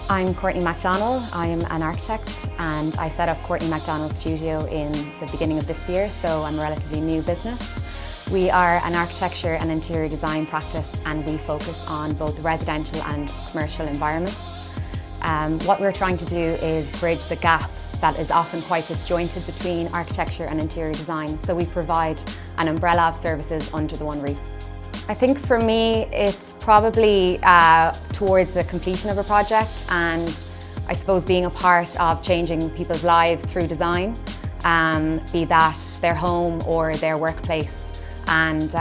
I'm Courtney McDonnell. I am an architect and I set up Courtney McDonnell Studio in the beginning of this year, so I'm a relatively new business. We are an architecture and interior design practice and we focus on both residential and commercial environments. What we're trying to do is bridge the gap that is often quite disjointed between architecture and interior design, so we provide an umbrella of services under the one roof. I think for me it's probably towards the completion of a project, and I suppose being a part of changing people's lives through design, be that their home or their workplace, and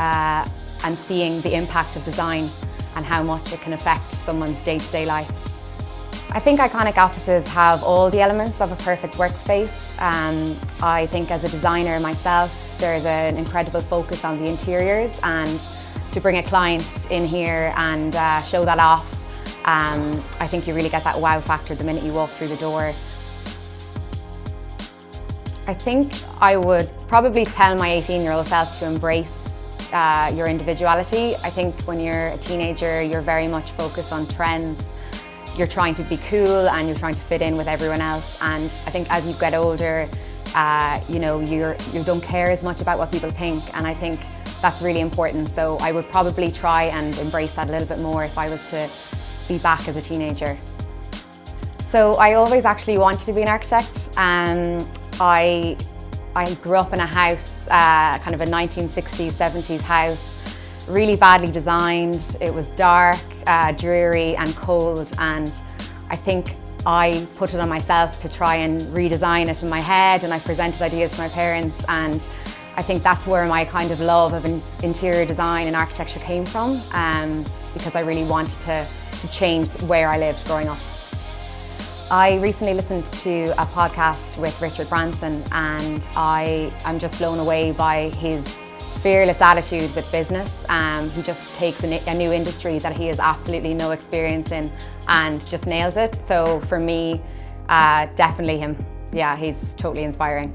seeing the impact of design and how much it can affect someone's day-to-day life. I think iconic offices have all the elements of a perfect workspace. I think as a designer myself, there's an incredible focus on the interiors, and to bring a client in here and show that off, I think you really get that wow factor the minute you walk through the door. I think I would probably tell my 18-year-old self to embrace your individuality. I think when you're a teenager, you're very much focused on trends. You're trying to be cool and you're trying to fit in with everyone else. And I think as you get older, you don't care as much about what people think. And I think that's really important. So I would probably try and embrace that a little bit more if I was to be back as a teenager. So I always actually wanted to be an architect. I grew up in a house, kind of a 1960s, 70s house, really badly designed. It was dark, dreary and cold, and I think I put it on myself to try and redesign it in my head, and I presented ideas to my parents, and I think that's where my kind of love of interior design and architecture came from, because I really wanted to change where I lived growing up. I recently listened to a podcast with Richard Branson, and I'm just blown away by his fearless attitude with business. He just takes a new industry that he has absolutely no experience in and just nails it. So for me, definitely him. Yeah, he's totally inspiring.